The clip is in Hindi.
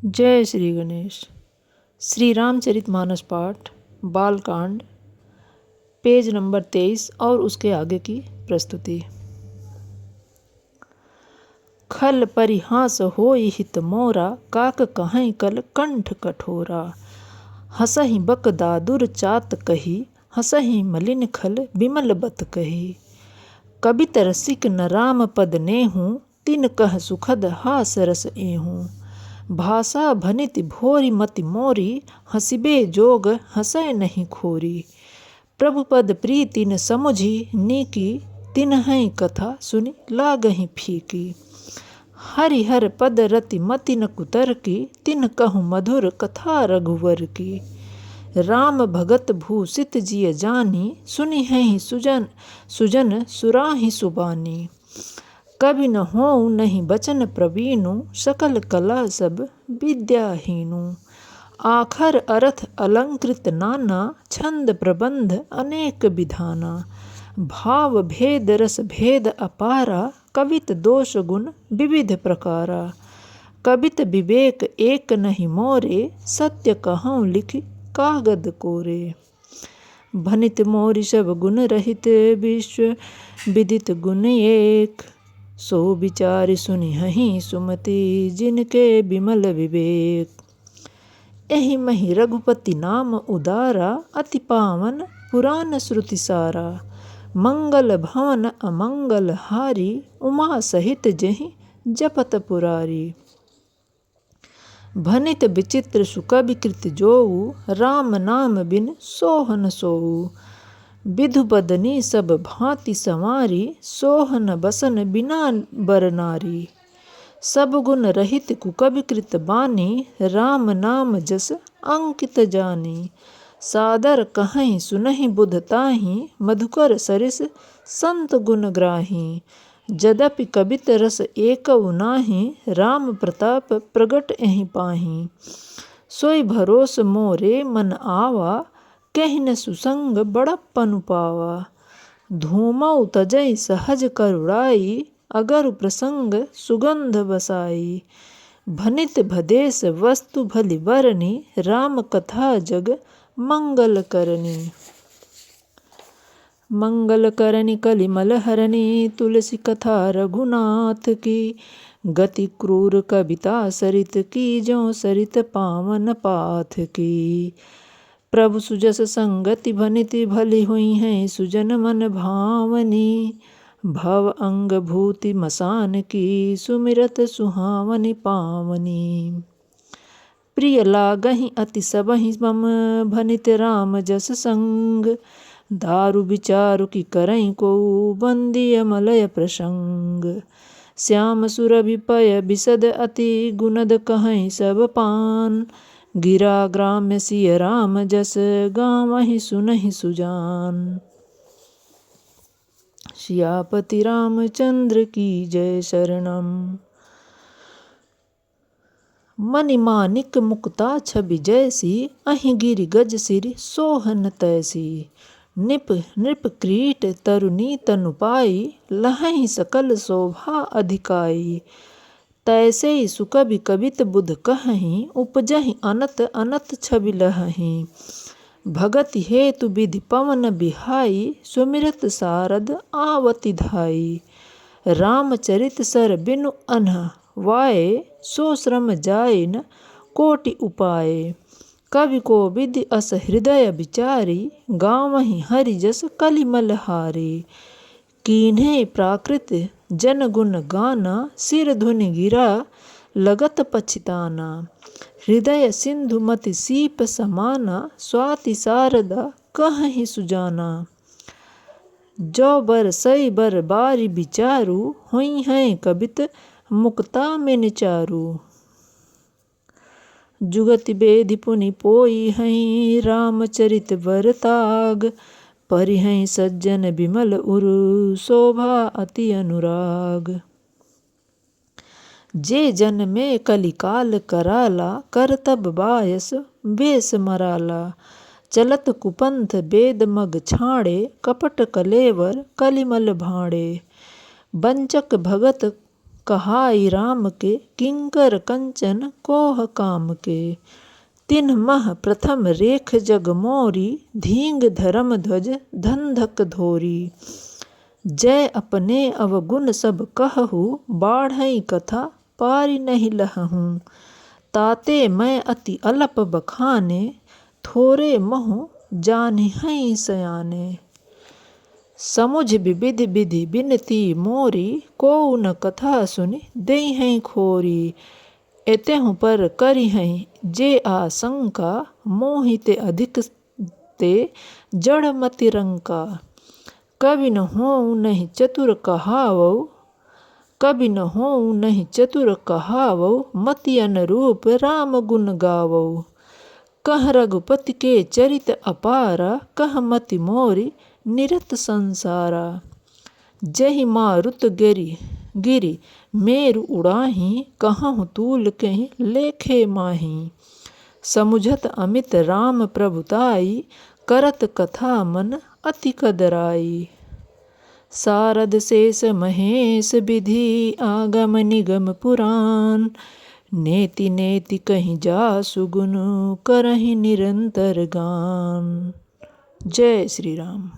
जय श्री गणेश। श्री रामचरितमानस पाठ बालकांड पेज नंबर 23 और उसके आगे की प्रस्तुति। खल परिहास होई हित मोरा, काक कहीं कल कंठ कठोरा। हसहि बक दादुर चात कही, हसहि मलिन खल विमल बत कही। कबित रसिक न राम पद नेहूँ, तिन कह सुखद हास रस एहूँ। भाषा भनित भोरी मति मोरी, हसिबे जोग हसै नहीं खोरी। प्रभु पद प्रीति न समुझी नीकी, तिन्है कथा सुनि लागहि फीकी। हरिहर पद रति मति न कुतर्की, तिन कहु मधुर कथा रघुवर की। राम भगत भूषित जिय जानी, सुनिहहि सुजन सुराहि सुबानी। कवि न होऊँ नहीं बचन प्रवीणु, सकल कला सब विद्याहीनु। आखर अर्थ अलंकृत नाना, छंद प्रबंध अनेक विधाना। भाव भेद रस भेद अपारा, कवित दोष गुण विविध प्रकारा। कवित विवेक एक नहीं मोरे, सत्य कहूँ लिखि कागद कोरे। भनित मोरि सब गुण रहित, विश्व विदित गुण एक। सो विचार सुनिहहि सुमति, जिनके विमल विवेक। एहि महि रघुपति नाम उदारा, अति पावन पुराण श्रुति सारा। मंगल भवन अमंगल हारी, उमा सहित जेहि जपत पुरारी। भनित विचित्र सुकवि कृत जोऊ, राम नाम बिन सोहन सोऊ। विधु बदनी सब भांति संवारी, सोहन बसन बिना बर नारी। सब गुण रहित कुकवि कृत बानी, राम नाम जस अंकित जानी। सादर कहीं सुनहि बुध ताहि, मधुकर सरिस संत गुण ग्राही। यद्यपि कवित रस एकउ नाही, राम प्रताप प्रगट एहि पाहि। सोई भरोस मोरे मन आवा, कहि न सुसंग बड़प्पन पावा। धूमौ तजै सहज करुणाई, अगर प्रसंग सुगंध बसाई। भनित भदेश वस्तु भली बरनी, राम कथा जग मंगल करनी। मंगल करनी कलिमल हरनी, तुलसी कथा रघुनाथ की। गति क्रूर कविता सरित की, ज्यों सरित पावन पाथ की। प्रभु सुजस संगति भनिति, भली हुई हैं सुजन मन भावनी। भव अंग भूति मसान की, सुमिरत सुहावनी पावनी। प्रिय लागहि अति सबहि मम, भनित राम जस संग। दारु विचारु की करई कोउ, बंदिय मलय प्रसंग। श्याम सुरभि पय बिसद अति, गुणद कहई सब पान। गिरा ग्राम्य सिय राम जस, गावहि सुनहि सुजान। सियापति रामचंद्र की जय शरणम। मणिमाणिक मुक्ता छवि जैसी, अहि गिरि गज सिरि सोहन तैसी। नृप क्रीट तरुनी तनु पाई, लहहि सकल शोभा अधिकाई। तैसे सुकवि कवित बुध कहहीं, उपजहि अनत अनत छवि लहहीं। भगति हेतु विधि पवन बिहाई, सुमिरत सारद आवति धाई। रामचरित सर बिनु अनह वाए, सो श्रम जाय न कोटि उपाय। कवि को विधि अस हृदय विचारी, गावहि हरि जस कलिमल हारी। कीन्हे प्राकृत जन गुण गाना, सिर धुनि गिरा लगत पछिताना। हृदय सिंधु मति सीप समाना, स्वाति सारदा कहहि सुजाना। जो बर सई बर बारी विचारु, हुई हैं कवित मुक्ता में चारु। जुगति बेधि पुनि पोई हैं, रामचरित बर ताग। परिहै सज्जन बिमल उरु, शोभा अति अनुराग। जे जन में कलिकाल कराला, करतब बायस बेस मराला। चलत कुपंथ वेद मग छाड़े, कपट कलेवर कलिमल भाड़े। बंचक भगत कहाई राम के, किंकर कंचन कोह काम के। तिन्ह मह प्रथम रेख जग मोरी, धींग धर्म ध्वज धंधक धोरी। जय अपने अवगुण सब कहूँ, बाढ़ई कथा पारि नहीं लहहूँ। ताते मैं अति अलप बखाने, थोरे मोह जानिहई सयाने। समुझ विविध विधि बिनती मोरी, कोउ न कथा सुनि देहई खोरी। एतेहु पर करिहई जे आशंका, मोहिते अधिक ते जड़ मति रंका। कवि न होऊँ नहीं चतुर कहावऊ, कवि न होऊँ नहीं चतुर कहावऊ। मति अनुरूप राम गुण गावऊ। कह रघुपति के चरित अपारा, कह मति मोरी निरत संसारा। जहि मारुत गिरि मेरु उड़ाही, कहहुँ तूल कहीं लेखे माही। समुझत अमित राम प्रभुताई, करत कथा मन अति कदराई। सारद शेष महेश विधि, आगम निगम पुराण। नेति नेति कहीं जासु गुनु, करहिं निरंतर गान। जय श्री राम।